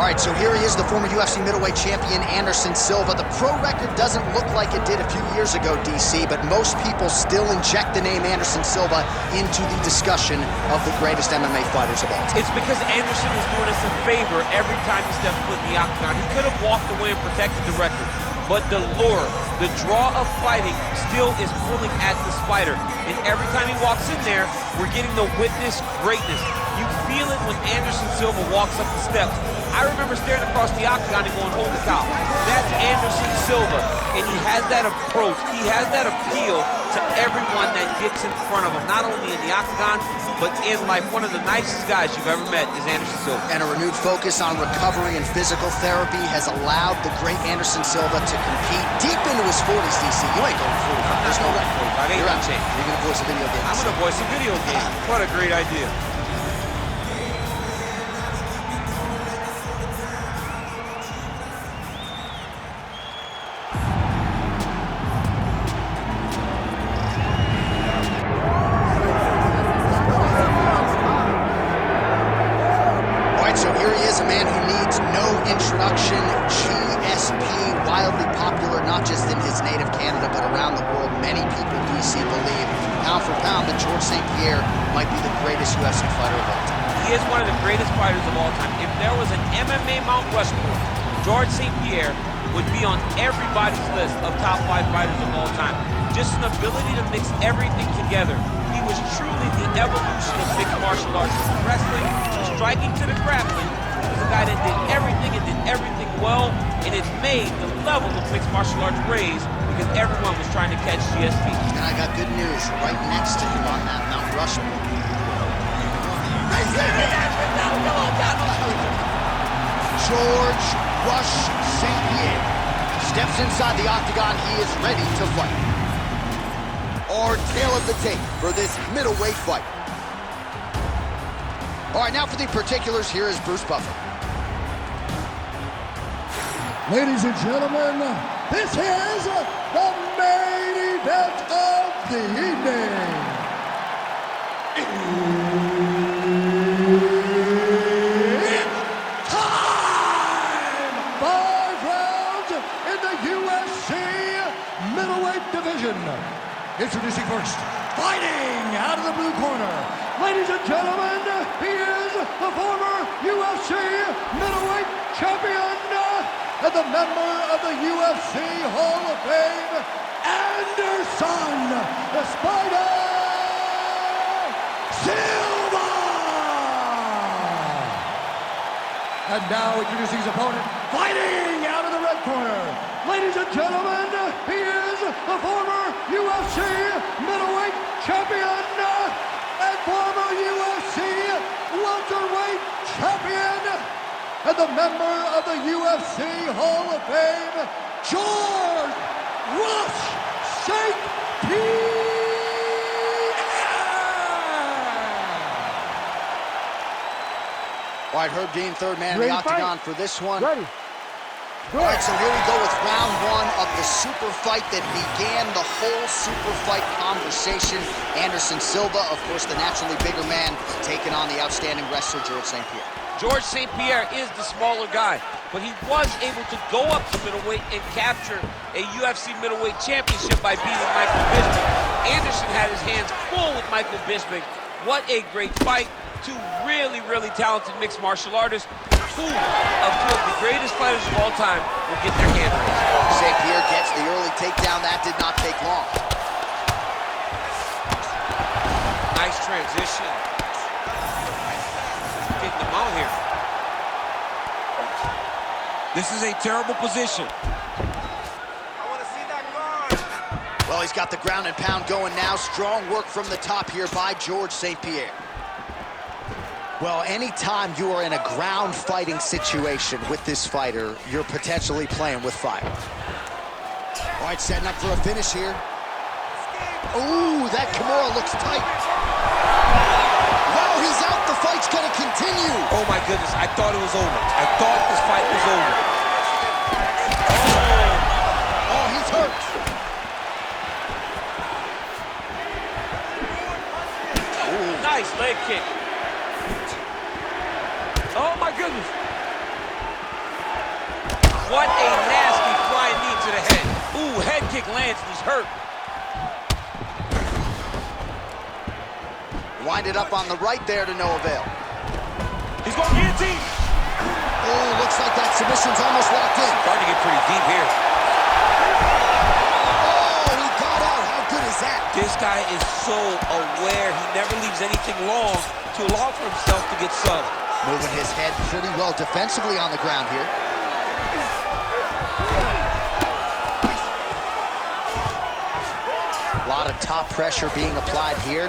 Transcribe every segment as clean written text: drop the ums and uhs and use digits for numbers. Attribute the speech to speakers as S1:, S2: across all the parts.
S1: All right, so here he is, the former UFC middleweight champion, Anderson Silva. The pro record doesn't look like it did a few years ago, DC, but most people still inject the name Anderson Silva into the discussion of the greatest MMA fighters of all time.
S2: It's because Anderson was doing us a favor every time he stepped foot in the octagon. He could have walked away and protected the record, but the lure, the draw of fighting still is pulling at this fighter. And every time he walks in there, we're getting to witness greatness. You feel it when Anderson Silva walks up the steps. I remember staring across the octagon and going, holy cow, that's Anderson Silva. And he has that approach, he has that appeal to everyone that gets in front of him, not only in the octagon, but in life. One of the nicest guys you've ever met is Anderson Silva.
S1: And a renewed focus on recovery and physical therapy has allowed the great Anderson Silva to compete deep into his 40s, DC. You ain't going 45. There's no way. You're out. You're going to voice a video game.
S2: I'm going to voice a video game. What a great idea.
S1: So here he is, a man who needs no introduction. Gsp, wildly popular, not just in his native Canada, but around the world. Many people, DC, believe, pound for pound, that Georges St-Pierre might be the greatest UFC fighter of all time.
S2: He is one of the greatest fighters of all time. If there was an MMA Mount Rushmore, Georges St-Pierre would be on everybody's list of top 5 fighters of all time. Just an ability to mix everything together. He was truly the evolution of mixed martial arts, from wrestling, striking to the grappling. He was a guy that did everything and did everything well, and it made the level of mixed martial arts raise because everyone was trying to catch GSP.
S1: And I got good news right next to him on that Mount Rushmore. Georges Rush St-Pierre steps inside the octagon. He is ready to fight. Our tale of the tape for this middleweight fight. All right, now for the particulars, here is Bruce Buffer.
S3: Ladies and gentlemen, this is the main event of the evening. It's time! 5 rounds in the UFC middleweight division. Introducing first, fighting out of the blue corner. Ladies and gentlemen, he is the former UFC middleweight champion and the member of the UFC Hall of Fame, Anderson the Spider Silva! And now introducing his opponent, fighting out of the red corner. Ladies and gentlemen, he is the former UFC middleweight champion and former UFC welterweight champion and the member of the UFC Hall of Fame, Georges Rush St-Pierre!
S1: All right, Herb Dean, third man in the octagon for this one.
S3: Ready.
S1: All right, so here we go with round 1 of the super fight that began the whole super fight conversation. Anderson Silva, of course, the naturally bigger man, taking on the outstanding wrestler, Georges St-Pierre.
S2: Georges St-Pierre is the smaller guy, but he was able to go up to middleweight and capture a UFC middleweight championship by beating Michael Bisping. Anderson had his hands full with Michael Bisping. What a great fight. Two really, really talented mixed martial artists. Two of the greatest fighters of all time will get their hand raised.
S1: St-Pierre gets the early takedown. That did not take long.
S2: Nice transition. Getting them out here. This is a terrible position.
S4: I want to see that guard.
S1: Well, he's got the ground and pound going now. Strong work from the top here by Georges St-Pierre. Well, anytime you are in a ground fighting situation with this fighter, you're potentially playing with fire. All right, setting up for a finish here. Ooh, that Kimura looks tight. Wow, he's out. The fight's gonna continue.
S2: Oh my goodness, I thought it was over. I thought this fight was over.
S1: Oh, he's hurt.
S2: Ooh, nice leg kick. Oh my goodness. What a nasty flying knee to the head. Ooh, head kick lands and he's hurt.
S1: Winded up on the right there to no avail.
S2: He's going guillotine.
S1: Oh, looks like that submission's almost locked in.
S2: Starting to get pretty deep here.
S1: Oh, he got out. How good is that?
S2: This guy is so aware. He never leaves anything long to allow for himself to get subbed.
S1: Moving his head pretty well defensively on the ground here. A lot of top pressure being applied here.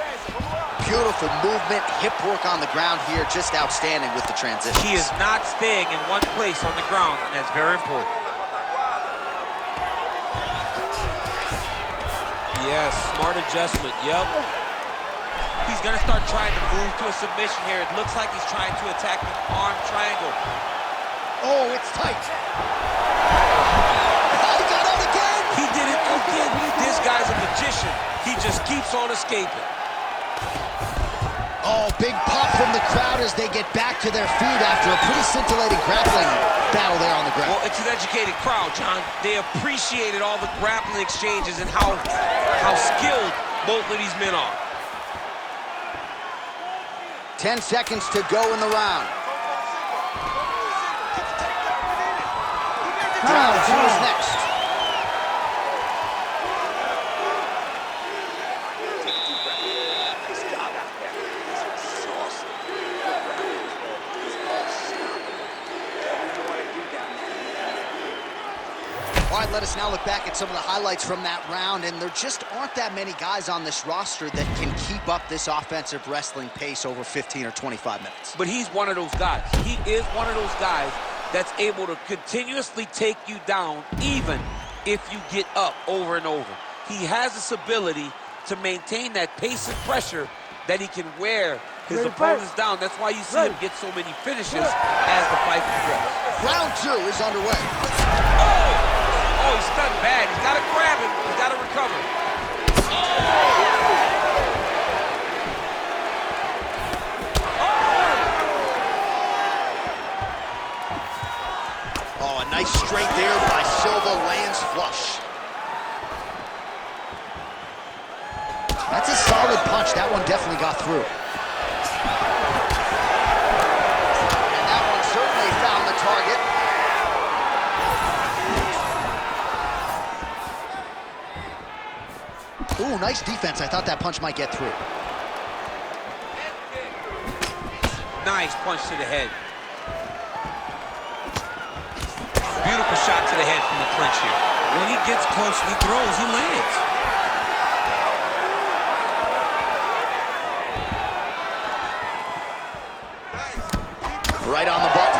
S1: Beautiful movement, hip work on the ground here, just outstanding with the transition.
S2: He is not staying in one place on the ground, and that's very important. Yes, smart adjustment, yep. He's gonna start trying to move to a submission here. It looks like he's trying to attack the arm triangle.
S1: Oh, it's tight. Oh, he got out again.
S2: He did it again. This guy's a magician. He just keeps on escaping.
S1: Oh, big pop from the crowd as they get back to their feet after a pretty scintillating grappling battle there on the ground.
S2: Well, it's an educated crowd, John. They appreciated all the grappling exchanges and how skilled both of these men are.
S1: 10 seconds to go in the round. Round 2 is next. All right, let us now look back at some of the highlights from that round, and there just aren't that many guys on this roster that can keep up this offensive wrestling pace over 15 or 25 minutes.
S2: But he's one of those guys. He is one of those guys that's able to continuously take you down even if you get up over and over. He has this ability to maintain that pace and pressure that he can wear his opponents down. That's why you see him get so many finishes as the fight progresses.
S1: Round 2 is underway.
S2: Oh, he's stunned bad. He's got to grab him. He's got to recover.
S1: Oh, a nice straight there by Silva, lands flush. That's a solid punch. That one definitely got through. And that one certainly found the target. Ooh, nice defense. I thought that punch might get through.
S2: Nice punch to the head. Beautiful shot to the head from the clinch here. When he gets close, he throws, he lands.
S1: Right on the button.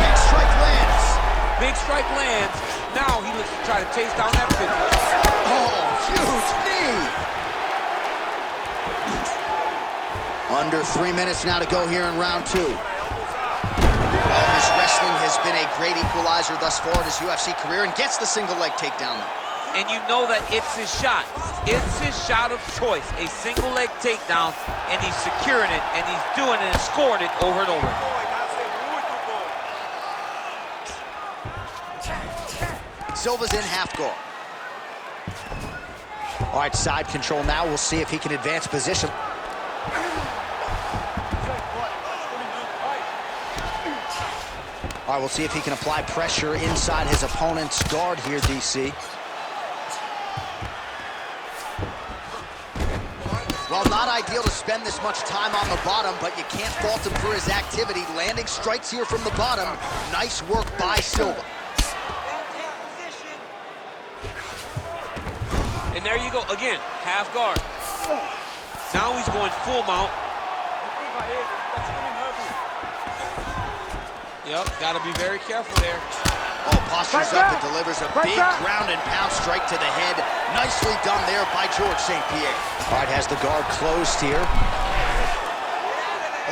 S1: Big strike lands.
S2: Big strike lands. Now he looks to try to chase down that finish.
S1: Oh, huge knee. Under 3 minutes now to go here in round 2. Well, his wrestling has been a great equalizer thus far in his UFC career and gets the single leg takedown.
S2: And you know that it's his shot. It's his shot of choice. A single leg takedown, and he's securing it, and he's doing it and scoring it over and over.
S1: Silva's in half guard. All right, side control now. We'll see if he can advance position. All right, we'll see if he can apply pressure inside his opponent's guard here, DC. Well, not ideal to spend this much time on the bottom, but you can't fault him for his activity. Landing strikes here from the bottom. Nice work by Silva.
S2: And there you go, again, half guard. Now he's going full mount. Yep, gotta be very careful there.
S1: Oh, postures up and delivers a big ground and pound strike to the head. Nicely done there by George St. Pierre. All right, has the guard closed here.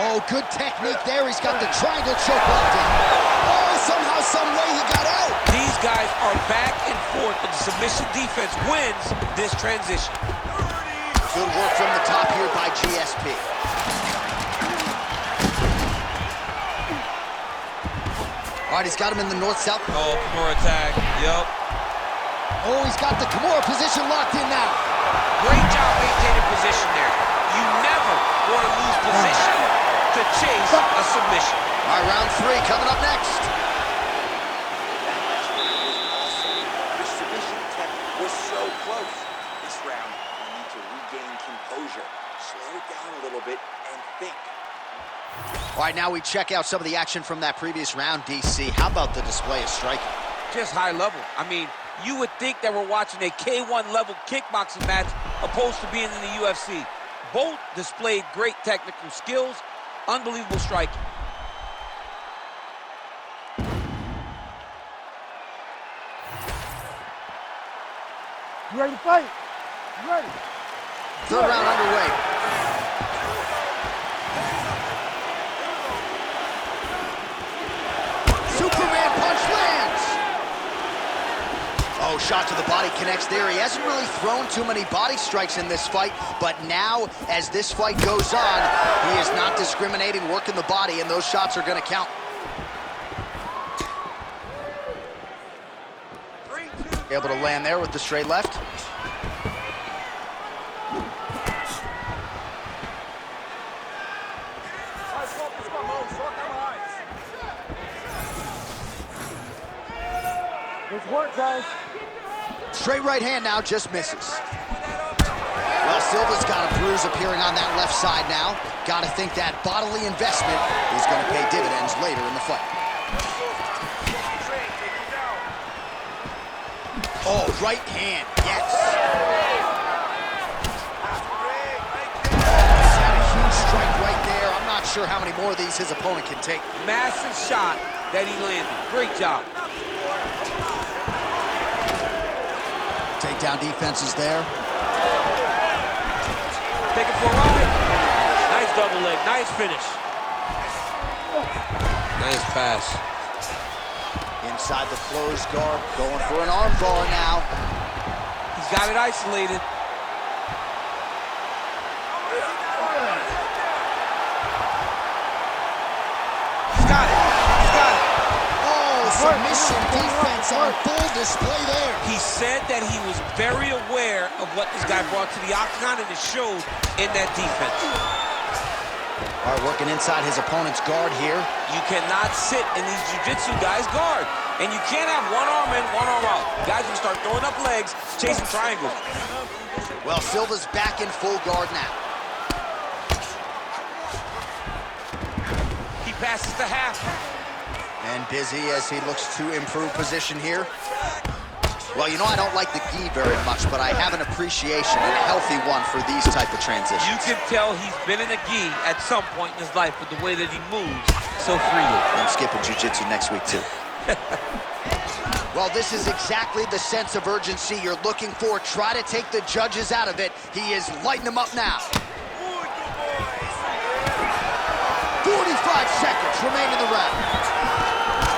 S1: Oh, good technique there. He's got the triangle choke locked in. Oh, somehow, some way he got out.
S2: These guys are back and forth, and the submission defense wins this transition.
S1: Good work from the top here by GSP. All right, he's got him in the north-south.
S2: Oh, Kimura tag. Yup.
S1: Oh, he's got the Kimura position locked in now.
S2: Great job maintaining position there. You never want to lose position to chase a submission.
S1: All right, round 3 coming up next.
S4: That last round was awesome. The submission tech was so close. This round, you need to regain composure. Slow it down a little bit and think.
S1: All right, now we check out some of the action from that previous round, DC. How about the display of striking?
S2: Just high level. I mean, you would think that we're watching a K1 level kickboxing match opposed to being in the UFC. Both displayed great technical skills, unbelievable striking.
S3: You ready to fight? You ready?
S1: Third round underway. Superman punch lands. Oh, shot to the body connects there. He hasn't really thrown too many body strikes in this fight, but now, as this fight goes on, he is not discriminating, working the body, and those shots are going to count. Able to land there with the straight left.
S3: Good work, guys.
S1: Straight right hand now, just misses. Well, Silva's got a bruise appearing on that left side now. Got to think that bodily investment is going to pay dividends later in the fight. Oh, right hand, yes. He's got a huge strike right there. I'm not sure how many more of these his opponent can take.
S2: Massive shot that he landed. Great job.
S1: Takedown defense is there.
S2: Take it for a ride. Nice double leg. Nice finish. Nice pass.
S1: Inside the closed guard, going for an arm bar now.
S2: He's got it isolated. He's got it. He's got it.
S1: Oh, submission defense on full display there.
S2: He said that he was very aware of what this guy brought to the octagon, and it showed in that defense.
S1: All right, working inside his opponent's guard here.
S2: You cannot sit in these jiu-jitsu guys' guard. And you can't have one arm in, one arm out. Guys will start throwing up legs, chasing triangles.
S1: Well, Silva's back in full guard now.
S2: He passes to half.
S1: And busy as he looks to improve position here. Well, you know, I don't like the gi very much, but I have an appreciation, and a healthy one, for these type of transitions.
S2: You can tell he's been in a gi at some point in his life with the way that he moves so freely.
S1: I'm skipping jiu-jitsu next week, too. Well, this is exactly the sense of urgency you're looking for. Try to take the judges out of it. He is lighting them up now. 45 seconds remain in the round.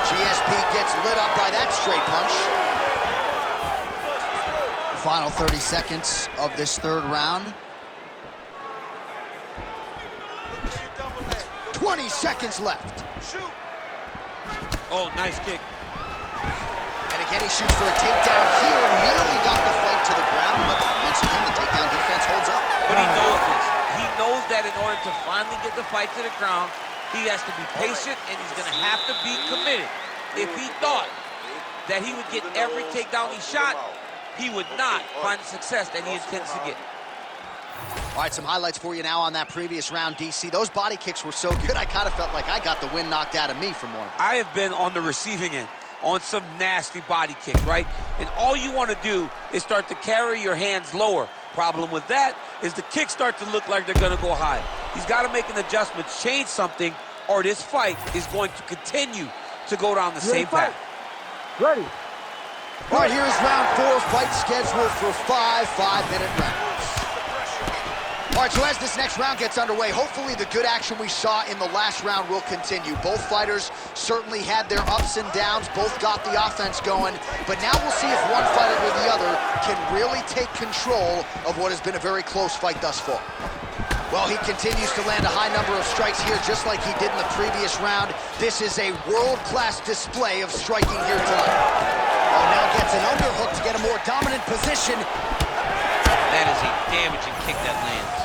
S1: GSP gets lit up by that straight punch. Final 30 seconds of this third round. 20 seconds left.
S2: Oh, nice kick.
S1: And again, he shoots for a takedown here and nearly got the fight to the ground, but once again, the takedown defense holds up.
S2: But he knows this. He knows that in order to finally get the fight to the ground, he has to be patient, and he's going to have to be committed. If he thought that he would get every takedown he shot, he would not find the success that he intends to get.
S1: All right, some highlights for you now on that previous round, DC. Those body kicks were so good, I kind of felt like I got the wind knocked out of me from one.
S2: I have been on the receiving end on some nasty body kick, right? And all you want to do is start to carry your hands lower. Problem with that is the kicks start to look like they're going to go high. He's got to make an adjustment, change something, or this fight is going to continue to go down the same path.
S3: Ready.
S1: All right, here is round 4, fight scheduled for 5 5-minute rounds. All right, so as this next round gets underway, hopefully the good action we saw in the last round will continue. Both fighters certainly had their ups and downs, both got the offense going, but now we'll see if one fighter or the other can really take control of what has been a very close fight thus far. Well, he continues to land a high number of strikes here, just like he did in the previous round. This is a world-class display of striking here tonight. Oh, now gets an underhook to get a more dominant position.
S2: That is a damaging kick that lands.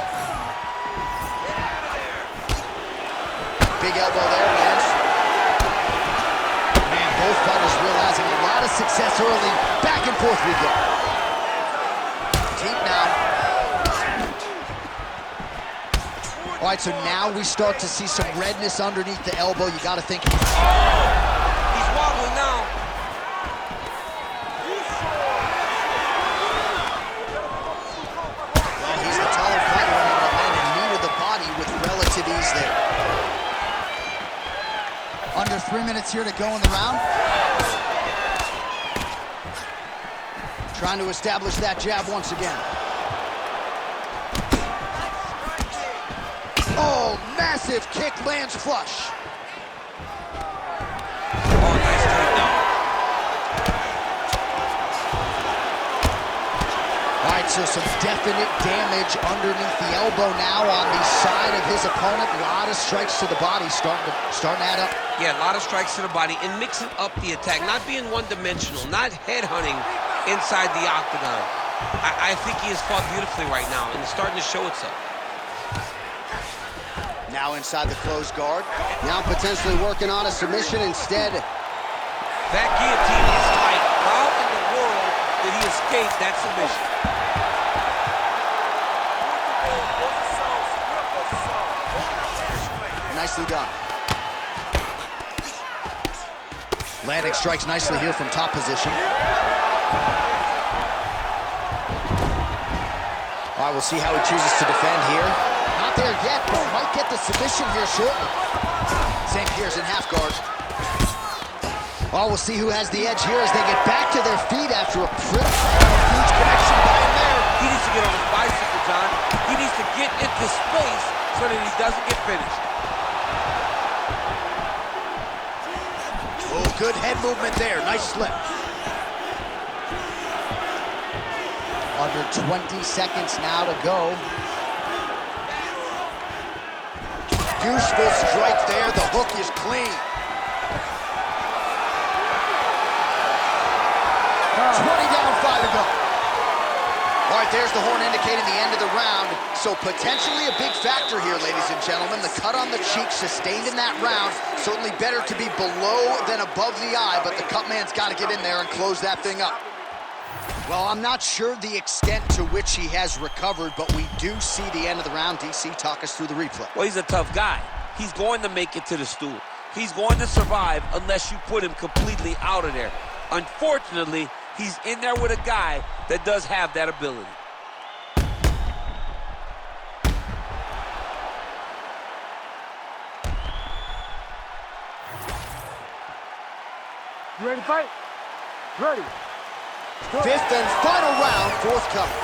S1: Big elbow there, lands. Man, both fighters realizing a lot of success early. Back and forth we go. Deep now. All right, so now we start to see some redness underneath the elbow. You got to think.
S2: He's wobbling now.
S1: Well, he's the taller fighter and able to land a knee to the body with relative ease there. Under 3 minutes here to go in the round. Trying to establish that jab once again. Oh, massive kick lands flush.
S2: Oh, nice takedown.
S1: All right, so some definite damage underneath the elbow now on the side of his opponent. A lot of strikes to the body starting to add up.
S2: Yeah, a lot of strikes to the body and mixing up the attack, not being one-dimensional, not headhunting inside the octagon. I think he has fought beautifully right now, and it's starting to show itself.
S1: Now inside the closed guard. Now potentially working on a submission instead.
S2: That guillotine is tight. How in the world did he escape that submission?
S1: Nicely done. Landing strikes nicely here from top position. All right, we'll see how he chooses to defend here. Not there yet, but might get the submission here shortly. St. Pierre's in half guard. Oh, we'll see who has the edge here as they get back to their feet after a pretty huge connection by him there.
S2: He needs to get on his bicycle, John. He needs to get into space so that he doesn't get finished.
S1: Oh, good head movement there. Nice slip. Under 20 seconds now to go. Useful strike there. The hook is clean. 20 down, 5 to go. All right, there's the horn indicating the end of the round. So potentially a big factor here, ladies and gentlemen. The cut on the cheek sustained in that round. Certainly better to be below than above the eye, but the cut man's got to get in there and close that thing up. Well, I'm not sure the extent to which he has recovered, but we do see the end of the round. DC, talk us through the replay.
S2: Well, he's a tough guy. He's going to make it to the stool. He's going to survive unless you put him completely out of there. Unfortunately, he's in there with a guy that does have that ability.
S3: You ready to fight? Ready.
S1: Fifth and final round, forthcoming.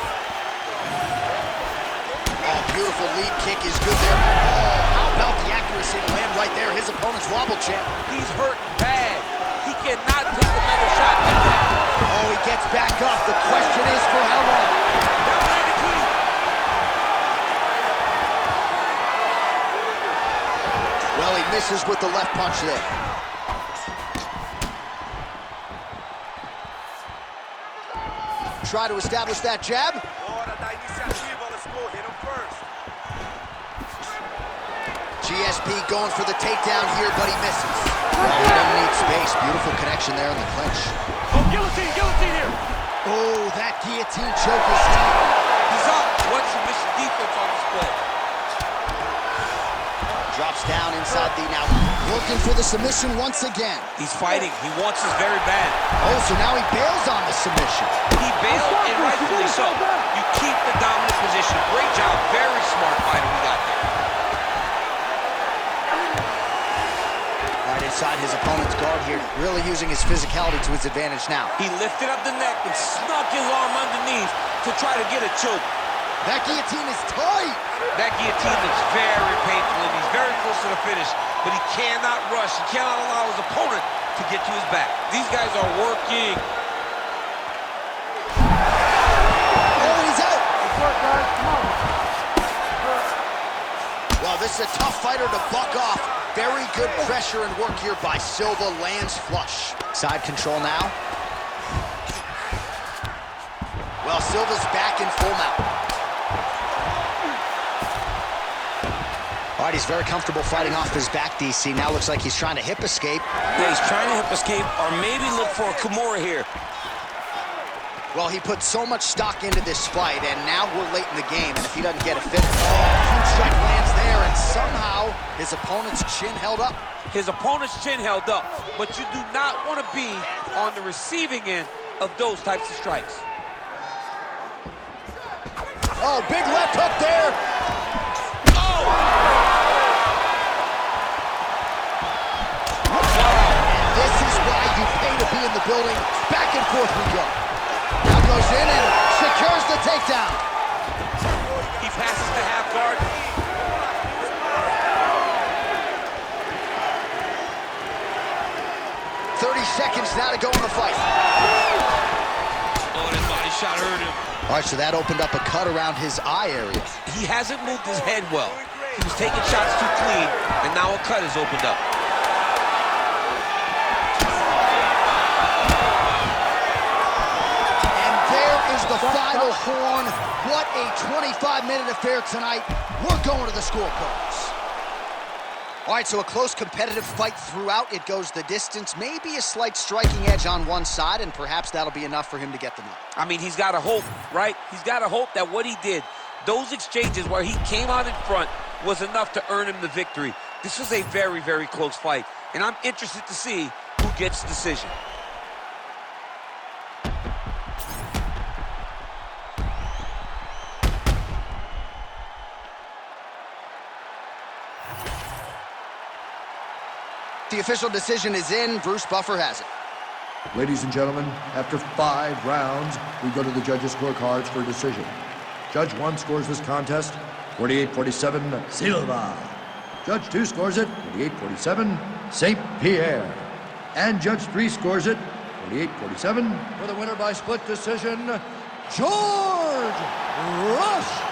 S1: Oh, beautiful lead kick is good there. Oh, how about the accuracy to land right there? His opponent's wobble champ.
S2: He's hurt bad. He cannot take another shot like that.
S1: Oh, he gets back up. The question is for how long?
S2: That might be key.
S1: Well, he misses with the left punch there. Try to establish that jab. Gsp going for the takedown here, but he misses. Well, he doesn't need space. Beautiful connection there in the clinch.
S2: Oh, guillotine here.
S1: Oh, that guillotine choke is deep.
S2: He's up. What submission defense on display?
S1: Drops down inside the now. Looking for the submission once again.
S2: He's fighting. He wants this very bad.
S1: Oh, so now he bails on the submission.
S2: He bailed, and rightfully so. You keep the dominant position. Great job. Very smart fighter we got there.
S1: Right inside his opponent's guard here. Really using his physicality to his advantage now.
S2: He lifted up the neck and snuck his arm underneath to try to get a choke.
S1: That guillotine is tight.
S2: That guillotine is very painful, and he's very close to the finish, but he cannot rush. He cannot allow his opponent to get to his back. These guys are working.
S1: Oh, he's out.
S3: Good work, guys. Come on.
S1: this is a tough fighter to buck off. Very good pressure and work here by Silva. Lands flush. Side control now. Well, Silva's back in full mount. All right, he's very comfortable fighting off his back, DC. Now looks like he's trying to hip escape.
S5: Yeah, he's trying to hip escape or maybe look for a Kimura here.
S1: Well, he put so much stock into this fight, and now we're late in the game, and if he doesn't get a finish, huge strike lands there, and somehow his opponent's chin held up.
S2: His opponent's chin held up, but you do not want to be on the receiving end of those types of strikes.
S1: Oh, big left hook there.
S2: Oh!
S1: And this is why you pay to be in the building. Back and forth we go. Now goes in and secures the takedown.
S2: He passes the half guard.
S1: 30 seconds now to go in the fight.
S2: Oh, that body shot hurt him.
S1: All right, so that opened up a cut around his eye area.
S2: He hasn't moved his head well. He was taking shots too clean, and now a cut has opened up.
S1: And there is the final horn. What a 25-minute affair tonight. We're going to the scorecards. All right, so a close competitive fight throughout. It goes the distance. Maybe a slight striking edge on one side, and perhaps that'll be enough for him to get the nod.
S2: I mean, he's got to hope, right? He's got to hope that what he did, those exchanges where he came out in front, was enough to earn him the victory. This was a very, very close fight, and I'm interested to see who gets the decision.
S1: The official decision is in. Bruce Buffer has it.
S3: Ladies and gentlemen, after 5 rounds, we go to the judges' scorecards for a decision. Judge 1 scores this contest 48-47 Silva. Judge 2 scores it 48-47 St. Pierre. And Judge 3 scores it 48-47 for the winner by split decision, George Rush.